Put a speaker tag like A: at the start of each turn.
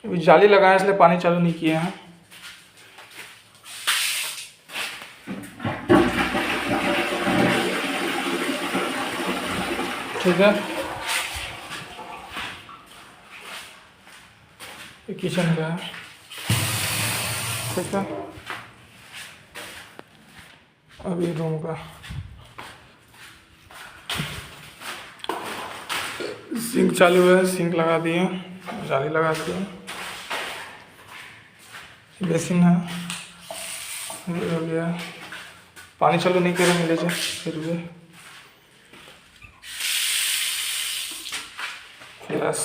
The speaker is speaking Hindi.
A: अभी जाली लगाए इसलिए पानी चालू नहीं किए हैं। ठीक है, ये किचन का है। ठीक है, अभी रूम का सिंक चालू है, सिंक लगा दिए, जाली लगा दिए, बेसिन है, ये हो गया। पानी चालू नहीं करेंगे ले जाए फिर भी। फ्लैश